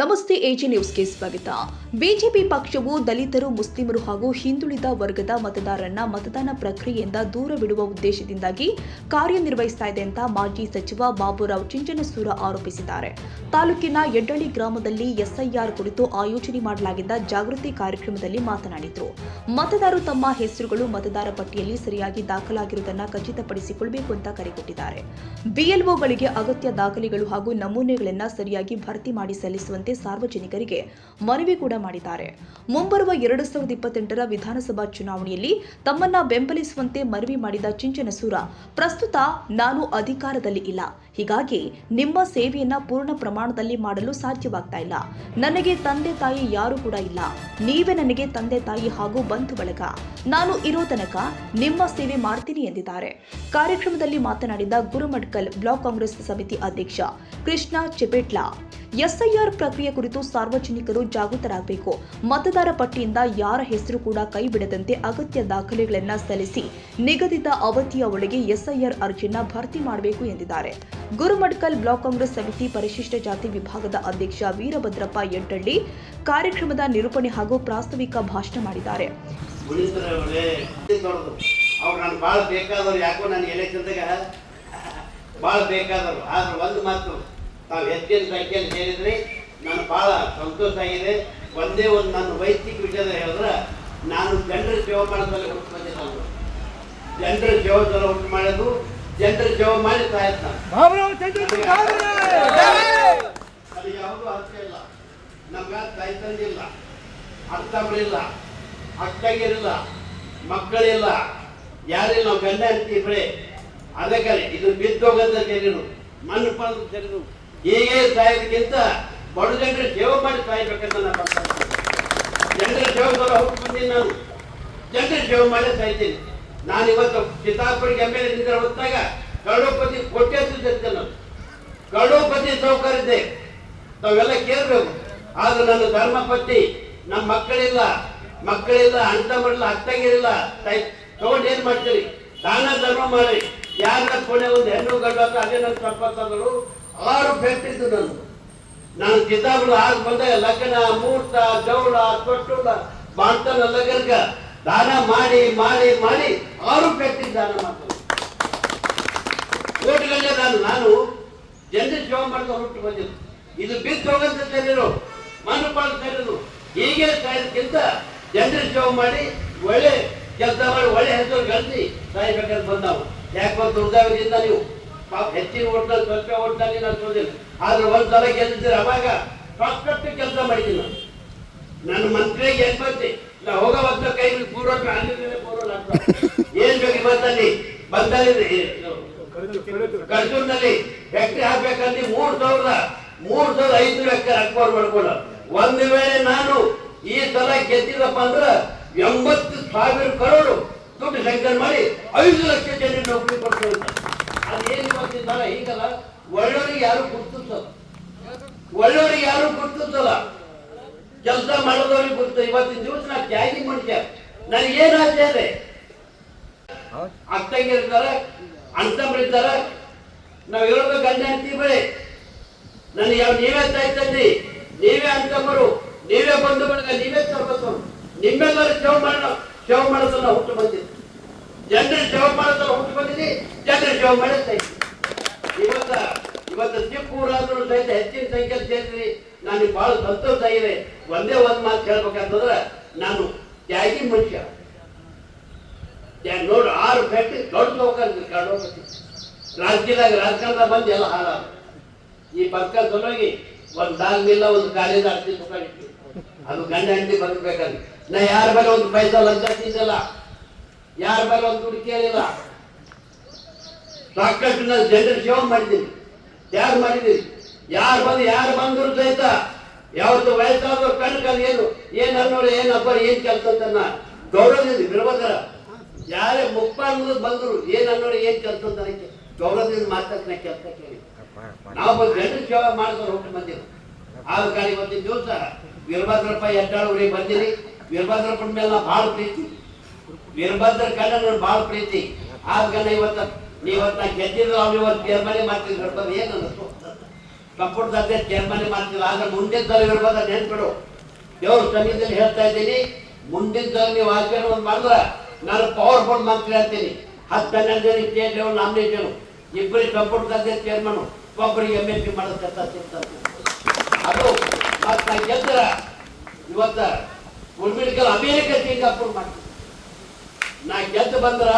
ನಮಸ್ತೆ ಎಜಿ ನ್ಯೂಸ್ಗೆ ಸ್ವಾಗತ. ಬಿಜೆಪಿ ಪಕ್ಷವು ದಲಿತರು, ಮುಸ್ಲಿಮರು ಹಾಗೂ ಹಿಂದುಳಿದ ವರ್ಗದ ಮತದಾರರನ್ನ ಮತದಾನ ಪ್ರಕ್ರಿಯೆಯಿಂದ ದೂರವಿಡುವ ಉದ್ದೇಶದಿಂದಾಗಿ ಕಾರ್ಯನಿರ್ವಹಿಸ್ತಾ ಇದೆ ಅಂತ ಮಾಜಿ ಸಚಿವ ಬಾಬುರಾವ್ ಚಿಂಚನಸೂರ ಆರೋಪಿಸಿದ್ದಾರೆ. ತಾಲೂಕಿನ ಯಡ್ಡಳ್ಳಿ ಗ್ರಾಮದಲ್ಲಿ ಎಸ್ಐಆರ್ ಕುರಿತು ಆಯೋಜನೆ ಮಾಡಲಾಗಿದ್ದ ಜಾಗೃತಿ ಕಾರ್ಯಕ್ರಮದಲ್ಲಿ ಮಾತನಾಡಿದರು. ಮತದಾರರು ತಮ್ಮ ಹೆಸರುಗಳು ಮತದಾರ ಪಟ್ಟಿಯಲ್ಲಿ ಸರಿಯಾಗಿ ದಾಖಲಾಗಿರುವುದನ್ನು ಖಚಿತಪಡಿಸಿಕೊಳ್ಳಬೇಕು ಅಂತ ಕರೆ ಕೊಟ್ಟಿದ್ದಾರೆ. ಬಿಎಲ್ಒಗಳಿಗೆ ಅಗತ್ಯ ದಾಖಲೆಗಳು ಹಾಗೂ ನಮೂನೆಗಳನ್ನು ಸರಿಯಾಗಿ ಭರ್ತಿ ಮಾಡಿ ಸಲ್ಲಿಸುವ ಸಾರ್ವಜನಿಕರಿಗೆ ಮನವಿ ಕೂಡ ಮಾಡಿದ್ದಾರೆ. ಮುಂಬರುವ 2028ರ ವಿಧಾನಸಭಾ ಚುನಾವಣೆಯಲ್ಲಿ ತಮ್ಮನ್ನ ಬೆಂಬಲಿಸುವಂತೆ ಮನವಿ ಮಾಡಿದ ಚಿಂಚನಸೂರ, ಪ್ರಸ್ತುತ ನಾನು ಅಧಿಕಾರದಲ್ಲಿ ಇಲ್ಲ, ಹೀಗಾಗಿ ನಿಮ್ಮ ಸೇವೆಯನ್ನ ಪೂರ್ಣ ಪ್ರಮಾಣದಲ್ಲಿ ಮಾಡಲು ಸಾಧ್ಯವಾಗ್ತಾ ಇಲ್ಲ. ನನಗೆ ತಂದೆ ತಾಯಿ ಯಾರು ಕೂಡ ಇಲ್ಲ, ನೀವೇ ನನಗೆ ತಂದೆ ತಾಯಿ ಹಾಗೂ ಬಂಧು ಬಳಗ. ನಾನು ಇರೋ ತನಕ ನಿಮ್ಮ ಸೇವೆ ಮಾಡ್ತೀನಿ ಎಂದಿದ್ದಾರೆ. ಕಾರ್ಯಕ್ರಮದಲ್ಲಿ ಮಾತನಾಡಿದ ಗುರುಮಡ್ಕಲ್ ಬ್ಲಾಕ್ ಕಾಂಗ್ರೆಸ್ ಸಮಿತಿ ಅಧ್ಯಕ್ಷ ಕೃಷ್ಣ ಚೆಪೆಟ್ಲಾ, ಎಸ್ಐಆರ್ ಪ್ರಕ್ರಿಯೆ ಕುರಿತು ಸಾರ್ವಜನಿಕರು ಜಾಗೃತರಾಗಬೇಕು. ಮತದಾರ ಪಟ್ಟಿಯಿಂದ ಯಾರ ಹೆಸರು ಕೂಡ ಕೈ ಬಿಡದಂತೆ ಅಗತ್ಯ ದಾಖಲೆಗಳನ್ನು ಸಲ್ಲಿಸಿ ನಿಗದಿತ ಅವಧಿಯ ಒಳಗೆ ಎಸ್ಐಆರ್ ಅರ್ಜಿಯನ್ನು ಭರ್ತಿ ಮಾಡಬೇಕು ಎಂದಿದ್ದಾರೆ. ಗುರುಮಡ್ಕಲ್ ಬ್ಲಾಕ್ ಕಾಂಗ್ರೆಸ್ ಸಮಿತಿ ಪರಿಶಿಷ್ಟ ಜಾತಿ ವಿಭಾಗದ ಅಧ್ಯಕ್ಷ ವೀರಭದ್ರಪ್ಪ ಯಡ್ಡಳ್ಳಿ ಕಾರ್ಯಕ್ರಮದ ನಿರೂಪಣೆ ಹಾಗೂ ಪ್ರಾಸ್ತಾವಿಕ ಭಾಷಣ ಮಾಡಿದ್ದಾರೆ. ನಾವು ಹೆಚ್ಚಿನ ಸಂಖ್ಯೆಯಲ್ಲಿ ಸೇರಿದ್ರಿ ನಾನು ಭಾಳ ಸಂತೋಷ ಆಗಿದೆ. ಒಂದೇ ಒಂದು ನನ್ನ ವೈಯಕ್ತಿಕ ವಿಷಯದ ಹೇಳಿದ್ರೆ, ನಾನು ಜನರ ಸೇವೆ ಮಾಡೋದ್ರಲ್ಲಿ ಹುಟ್ಟು ಬಂದಿದ್ದು, ಜನರ ಸೇವೆ ಹುಟ್ಟು ಮಾಡೋದು, ಜನರ ಸೇವೆ ಮಾಡಿ ಸಾಯ್ತು. ಅದು ಯಾವುದೂ ಅರ್ಥ ಇಲ್ಲ. ನಮ್ಗೆ ತಾಯಿ ತಂದಿಲ್ಲ, ಅರ್ಥಗಳಿಲ್ಲ, ಅಕ್ಕಗಿರಿಲ್ಲ, ಮಕ್ಕಳಿಲ್ಲ, ಯಾರಿಲ್ಲ. ನಾವು ಗಂಡ ಅಂತೀವಿ ಬರೇ. ಅದಕ್ಕೆ ಇದು ಬಿದ್ದೋಗಂತ ಸೇರಿರು, ಮಣ್ಣು ಪಾಲು ಸೇರಿರು. ಹೀಗೆ ಸಾಯೋದಕ್ಕಿಂತ ಬಡ ಜನರ ಸೇವೆ ಮಾಡಿ ಸಾಯ್ಬೇಕಂತ ನಾನು ಜನರ ಸೇವೆ ಹುಟ್ಟು ಬಂದೀನಿ. ನಾನು ಜನರ ಸೇವೆ ಮಾಡಿ ಸಾಯ್ತೀನಿ. ನಾನು ಇವತ್ತು ಚಿತ್ತಾಪುರಿಗೆ MLA ನಿಂತರ ಹೊತ್ತಾಗ ಕರೋಡಪತಿ ಕೊಟ್ಟೆ ನಾನು ಕರೋಡಪತಿ ಸೌಕರ್ಯ ಇದ್ದೆ. ತಾವೆಲ್ಲ ಕೇಳಬೇಕು. ಆದ್ರೆ ನನ್ನ ಧರ್ಮಪತಿ, ನಮ್ಮ ಮಕ್ಕಳಿಲ್ಲ, ಅಣ್ಣ ತಮ್ಮರಿಲ್ಲ, ಅತ್ತಗಿರಿಲ್ಲ, ತಗೊಂಡು ಏನ್ ಮಾಡ್ತೀರಿ? ದಾನ ಧರ್ಮ ಮಾಡಿ. ಯಾರ ಕೊನೆ ಒಂದು ಹೆಣ್ಣು ಗಂಡು ಅಂತ ಅದೇ ನನ್ನ ಸಂಪತ್ತಗಳು 6 ಫ್ಯಾಕ್ಟ್ರಿದ್ದು ನಾನು ಚಿತ್ತಾಪುರ ಆಗ ಬಂದಾಗ ಲಗ್ನ, ಮುಹೂರ್ತ, ಜೌಳ, ತೊಟ್ಟುಳ ಮಾಡ್ತಾನ ಲಗ್ನಕ್ಕ ದಾನ ಮಾಡಿ ಮಾಡಿ ಮಾಡಿ 6 ಫ್ಯಾಕ್ಟ್ರಿ ದಾನ ಮಾಡ್ತಾನೆ. ಕೋಟಿಗಂಟೆ ನಾನು ಜನರ ಸೇವೆ ಮಾಡ್ತಾ ಹುಟ್ಟು ಬಂದಿದ್ದು. ಇದು ಬಿದ್ದು ಹೋಗಂತ ಸೇರಿರು, ಮಣ್ಣು ಪಾಲು ಸೇರಿರು. ಹೀಗೆ ಸಾಯೋದಕ್ಕಿಂತ ಜನರ ಸೇವೆ ಮಾಡಿ ಒಳ್ಳೆ ಕೆಲಸ ಮಾಡಿ ಒಳ್ಳೆ ಹೆಸರು ಗಳಿಸಿ ಸಾಯ್ಬೇಕಂತ ಬಂದವು. ಯಾಕೆ ದುರ್ದಾವದಿಂದ ನೀವು ಹೆಚ್ಚಿನ ಓಟ್ನಲ್ಲಿ ಸ್ವಲ್ಪ ಓಟ್ನಲ್ಲಿ ನಾನು ಸೋದಿಲ್ಲ. ಆದ್ರೆ ಒಂದ್ಸಲ ಗೆಲ್ತಿದ್ರೆ ಅವಾಗ ಸಾಕಷ್ಟು ಕೆಲಸ ಮಾಡಿದ್ದೀನಿ. ನನ್ನ ಮಂತ್ರಿಗೆ ಏನ್ ಬರ್ತಿ ನಾ ಹೋಗೋ ಹೊತ್ತ ಕೈ ಪೂರ್ವ ಏನ್ ಬೇಕು ಇವತ್ತಲ್ಲಿ ಬಂದಲ್ಲಿ ಕರ್ಜೂರ್ನಲ್ಲಿ ಫ್ಯಾಕ್ಟ್ರಿ ಹಾಕ್ಬೇಕಂದ್ರೆ 3,500 ಎಕರೆ ಅಕ್ವೈರ್ ಮಾಡ್ಕೊಳ್ಳ. ಒಂದು ವೇಳೆ ನಾನು ಈ ಸಲ ಗೆದ್ದಿಲ್ಲಪ್ಪ ಅಂದ್ರೆ 80,000 crore ದುಡ್ಡು ಸಂಕಲನ ಮಾಡಿ 5 ಲಕ್ಷ ಜನರಿಗೆ ನೌಕರಿ ಕೊಡ್ತಾರೆ. ಅದೇನು ಗೊತ್ತಿದ್ದಲ್ಲ. ಈಗಲ್ಲ ಒಳ್ಳೋರಿಗೆ ಯಾರು ಗುರ್ತಿಸಲ್ಲ, ಕೆಲಸ ಮಾಡೋದವ್ರಿಗೆ ಗುರ್ತ. ಇವತ್ತಿನ ದಿವಸ ನಾ ತ್ಯಾಗಿ ಮನುಷ್ಯ. ನನಗೇನು ಆಸೆ ಇದೆ? ಅತ್ತಂಗಿರ್ತಾರೆ, ಅಣ್ತಂಬರಿರ್ತಾರೆ, ನಾವು ಹೇಳೋದು ಗಂಡ ಅಂತೀವಿ ಬರೀ. ನನಗೆ ನೀವೇ ತಾಯಿ ತಂದಿ, ನೀವೇ ಅಣ್ತಂಬರು, ನೀವೇ ಬಂಧು ಬಳಗ, ನೀವೇ ಸರ್ವಸ್ವರು, ನಿಮ್ಮೆಲ್ಲರೂ ಸೇವೆ ಮಾಡೋದನ್ನ ಹುಟ್ಟು ಬಂದಿದ್ದು. ಜನರ ಸೇವೆ ಮಾಡೋದನ್ನ ಹುಟ್ಟು ಬಂದಿದ್ದಿ, ಜನರ ಸೇವೆ ಮಾಡುತ್ತಾ ಇದ್ವಿ. ಇವತ್ತು ಚಿಕ್ಕೂರಾದ್ರೂ ಸಹಿತ ಹೆಚ್ಚಿನ ಸಂಖ್ಯೆ ಸೇರಿದ್ರಿ. ನನಗೆ ಬಹಳ ಸಂತೋಷ ಆಗಿದೆ. ಒಂದೇ ಒಂದು ಮಾತು ಹೇಳ್ಬೇಕಂತಂದ್ರೆ, ನಾನು ತ್ಯಾಗಿ ಮನುಷ್ಯ. ನೋಡಿ 6 ಫ್ಯಾಕ್ಟ್ರಿ ದೊಡ್ಡ ಹೋಗ್ತಿ ರಾಜಕೀಯದಾಗ ಬಂದು ಎಲ್ಲ ಹಾಳ. ಈ ಪಕ್ಕ ಸಲುವಾಗಿ ಒಂದು ದಾಲ್ ಮಿಲ್ಲ, ಒಂದು ಕಾಲೇಜ್ ಆಡ್ತಿತ್ತು. ಅದು ಗಂಡ ಹೆಂಡತಿ ಬದುಕಬೇಕಂದ್ರೆ ನಾ ಯಾರ ಮೇಲೆ ಒಂದು ಪೈಸಾ ಲಂಚ ತಿಂದಿಲ್ಲ, ಯಾರ ಮೇಲೆ ಒಂದು ದುಡ್ಡು ಕೇಳಿಲ್ಲ. ಸಾಕಷ್ಟು ನಾನು ಜನರ ಸೇವೆ ಮಾಡಿದ್ದೀನಿ, ತ್ಯಾಗ ಮಾಡಿದ್ದೀನಿ. ಯಾರು ಬಂದ್ರು ಸಹಿತ ಯಾವತ್ತು ವಯಸ್ಸಾದ್ರು ಕಣ್ಕಲ್ಲಿ ಏನ್ ಅನ್ನೋರು, ಏನ್ ಹಬ್ಬರು, ಏನ್ ಕೆಲಸ ಅಂತ ಗೌರವದಿಂದ ಬಿರ್ಬೋದರ. ಯಾರೇ ಮುಪ್ಪಾಂಗ ಬಂದ್ರು ಏನ್ ಅನ್ನೋರು, ಏನ್ ಕೆಲಸ ಅಂತ ಗೌರವದಿಂದ ಮಾತಾಡ್ತಾನೆ ಕೆಲಸ ಕೇಳಿ ನಾವು ಜನರ ಸೇವೆ ಮಾಡಿದ್ರು ಹುಟ್ಟು ಬಂದಿರು. ಆದ ಕಾರಣ ಇವತ್ತಿನ ದಿವಸ ವೀರಭದ್ರಪ್ಪ ಯಡ್ಡಾಳವ್ರಿಗೆ ಬಂದಿರಿ. ವೀರಭದ್ರಪ್ಪನ ಮೇಲೆ ನಾ ಭಾಳ ಪ್ರೀತಿ, ವೀರಭದ್ರ ಕಂಡ ನಾನು ಭಾಳ ಪ್ರೀತಿ. ಆದ ಕಾರಣ ಇವತ್ತು ನಾ ಗೆದ್ದಿದ್ರು ಅವ್ರು ಇವತ್ತು ಬೇರ್ಮನೆ ಮಾಡ್ತಿದ್ರು. ಏನು ಅನ್ನಿಸ್ತು ಸಂಪುಟದ ಚೇರ್ಮನ್ ಮಾಡ್ತಿಲ್ಲ. ಆದ್ರೆ ಮುಂದಿನ ಇರ್ಬೋದ ನೆನ್ಪಿಡು. ದೇವ್ರ ಸನ್ನಿಧಿಯಲ್ಲಿ ಹೇಳ್ತಾ ಇದ್ದೀನಿ, ಮುಂದಿನ ನೀವು ಆಚರಣೆ ಮಾಡಿದ್ರೆ ನಾನು ಪವರ್ಫುಲ್ ಮಂತ್ರಿ ಅಂತೀನಿ. 10-12 ಜನ ಸ್ಟೇಟ್ ಲೆವೆಲ್ ನಾಮಿನೇಷನ್, ಇಬ್ಬರಿಗೆ ಸಂಪುಟದ ಚೇರ್ಮನ್, ಒಬ್ಬರಿಗೆ MLC ಮಾಡೋದು. ಅದು ಮತ್ತೆ ಗೆದ್ದರ ಇವತ್ತ ಉರ್ಮಿಡ್ಕಲ್ ಅಮೇರಿಕ ಸಿಂಗಾಪುರ್ ಮಾಡ್ತೀನಿ. ನಾ ಗೆದ್ದು ಬಂದ್ರ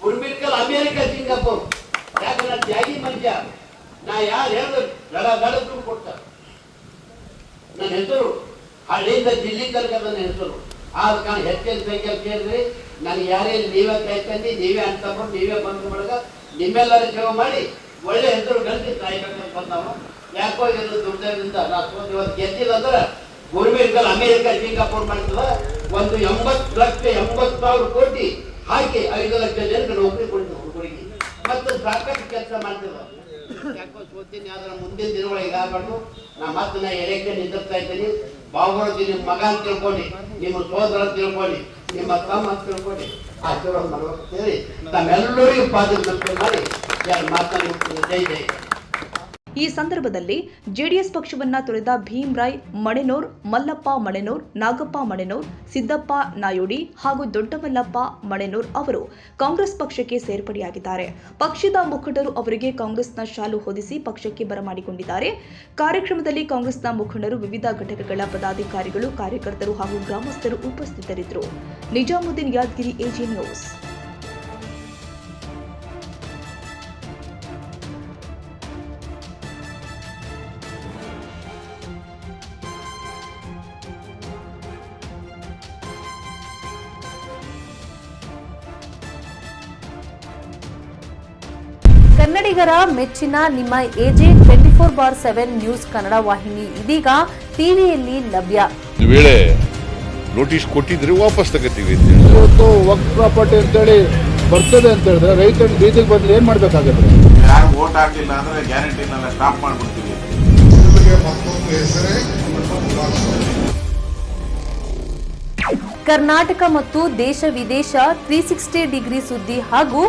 ಉರ್ಮಿಡ್ಕಲ್ ಅಮೇರಿಕ ಸಿಂಗಾಪುರ್. ಯಾಕಂದ್ರೆ ನಾ ತ್ಯಾಗಿ ಮನುಷ್ಯ. ನಾ ಯಾರು ಹೇಳಿದ್ರು ದಡ ದುಡ್ಡು ಕೊಡ್ತಾರೆ. ನನ್ನ ಹೆಸರು ಹಳ್ಳಿಯಿಂದ ದಿಲ್ಲಿ ತನಕ ನನ್ನ ಹೆಸರು. ಆದ ಕಾರಣ ಹೆಚ್ಚಿನ ಸಂಖ್ಯೆಯಲ್ಲಿ ಸೇರಿದ್ರಿ. ನನಗೆ ಯಾರೇನು ನೀವೇ ಕಾಯ್ತಂದು, ನೀವೇ ಅಂತಂದ್ರು, ನೀವೇ ಬಂದು ಬಳಗ ನಿಮ್ಮೆಲ್ಲರ ಸೇವೆ ಮಾಡಿ ಒಳ್ಳೆ ಹೆಸರು ಗಳಿಸಿ ಕಾಯ್ಬೇಕಂತ ಬಂದವ. ಯಾಕೋ ಇದನ್ನು ದುರ್ದೈವದಿಂದ ನಾವು ಇವತ್ತು ಗೆದ್ದಿಲ್ಲ ಅಂದ್ರೆ ಗುರುಮೇಕಲ್ ಅಮೇರಿಕ ಸಿಂಗಾಪುರ್ ಮಾಡ್ತದ. ಒಂದು 80,80,000 ಕೋಟಿ ಹಾಕಿ 5 ಲಕ್ಷ ಜನಕ್ಕೆ ನೌಕರಿ ಕೊಡ್ತೀವಿ ಹುಡುಗರಿಗೆ. ಮತ್ತು ಸಾಕಷ್ಟು ಕೆಲಸ ಮಾಡ್ತಿದ್ದ. ಯಾಕೋ ಸೋತೀನಿ. ಆದ್ರೆ ಮುಂದಿನ ದಿನಗಳಿಗೆ ಆಗಬಾರ್ದು. ನಾ ಎಲೆಕ್ಷನ್ ನಿಂದಿರ್ತಾ ಇದ್ದೀನಿ. ಬಾಬುರತಿ ನಿಮ್ಮ ಮಗ ಅಂತ ತಿಳ್ಕೊಂಡು, ನಿಮ್ಮ ಸೋದರ ಅಂತ ತಿಳ್ಕೊಂಡು, ನಿಮ್ಮ ತಮ್ಮ ಅಂತ ತಿಳ್ಕೊಂಡು ಆಶೀರ್ವಾದ ಮಾಡ್ಬೇಕು ಸೇರಿ ತಮ್ಮೆಲ್ಲರಿಗೂ ಪಾದ ಮಾಡಿ ಯಾರು ಮಾತನಾಡಿ. ಜೈ ಜೈ. ಈ ಸಂದರ್ಭದಲ್ಲಿ ಜೆಡಿಎಸ್ ಪಕ್ಷವನ್ನ ತೊರೆದ ಭೀಮ್ರಾಯ್ ಮಣೆನೂರ್, ಮಲ್ಲಪ್ಪ ಮಣೆನೂರ್, ನಾಗಪ್ಪ ಮಣೆನೂರ್, ಸಿದ್ದಪ್ಪ ನಾಯೋಡಿ ಹಾಗೂ ದೊಡ್ಡಮಲ್ಲಪ್ಪ ಮಣೆನೂರ್ ಅವರು ಕಾಂಗ್ರೆಸ್ ಪಕ್ಷಕ್ಕೆ ಸೇರ್ಪಡೆಯಾಗಿದ್ದಾರೆ. ಪಕ್ಷದ ಮುಖಂಡರು ಅವರಿಗೆ ಕಾಂಗ್ರೆಸ್ನ ಶಾಲು ಹೊದಿಸಿ ಪಕ್ಷಕ್ಕೆ ಬರಮಾಡಿಕೊಂಡಿದ್ದಾರೆ. ಕಾರ್ಯಕ್ರಮದಲ್ಲಿ ಕಾಂಗ್ರೆಸ್ನ ಮುಖಂಡರು, ವಿವಿಧ ಘಟಕಗಳ ಪದಾಧಿಕಾರಿಗಳು, ಕಾರ್ಯಕರ್ತರು ಹಾಗೂ ಗ್ರಾಮಸ್ಥರು ಉಪಸ್ಥಿತರಿದ್ದರು. Nizamuddin, Yadagiri, AG News. ಕನ್ನಡಿಗರ ಮೆಚ್ಚಿನ ನಿಮ್ಮ ಎಜೆ 24/7 ನ್ಯೂಸ್ ಕನ್ನಡ ವಾಹಿನಿ ಇದೀಗ ಟಿವಿಯಲ್ಲಿ ಲಭ್ಯ. ಒಂದು ವೇಳೆ ನೋಟಿಸ್ ಕೊಟ್ಟಿದ್ರೆ ವಾಪಸ್ ತಗೋತೀವಿ. ಇವತ್ತು ವಕ್ಫ್ ಪ್ರಾಪರ್ಟಿ ಅಂತೇಳಿ ಬರ್ತದೆ ಅಂತ ಹೇಳಿದ್ರೆ ರೈತರು ಬೀದಿಗೆ ಬಂದ್ರೆ ಏನ್ ಮಾಡ್ಬೇಕಾಗತ್ತೆ? ಯಾರು ವೋಟ್ ಹಾಕಲಿಲ್ಲ ಅಂದ್ರೆ ಗ್ಯಾರಂಟಿನೆಲ್ಲ ಸ್ಟಾಪ್ ಮಾಡ್ಬಿಡ್ತೀವಿ. ಕರ್ನಾಟಕ ಮತ್ತು ದೇಶ ವಿದೇಶ 360 ಡಿಗ್ರಿ ಸುದ್ದಿ ಹಾಗೂ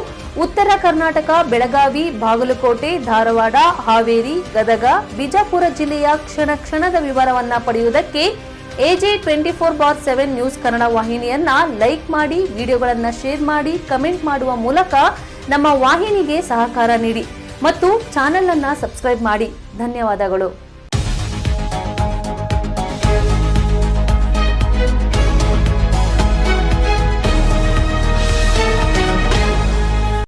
ಉತ್ತರ ಕರ್ನಾಟಕ, ಬೆಳಗಾವಿ, ಬಾಗಲಕೋಟೆ, ಧಾರವಾಡ, ಹಾವೇರಿ, ಗದಗ, ಬಿಜಾಪುರ ಜಿಲ್ಲೆಯ ಕ್ಷಣ ಕ್ಷಣದ ವಿವರವನ್ನ ಪಡೆಯುವುದಕ್ಕೆ ಎಜೆ 24/7 ನ್ಯೂಸ್ ಕನ್ನಡ ವಾಹಿನಿಯನ್ನ ಲೈಕ್ ಮಾಡಿ, ವಿಡಿಯೋಗಳನ್ನ ಶೇರ್ ಮಾಡಿ, ಕಮೆಂಟ್ ಮಾಡುವ ಮೂಲಕ ನಮ್ಮ ವಾಹಿನಿಗೆ ಸಹಕಾರ ನೀಡಿ ಮತ್ತು ಚಾನೆಲ್ ಅನ್ನ ಸಬ್ಸ್ಕ್ರೈಬ್ ಮಾಡಿ. ಧನ್ಯವಾದಗಳು.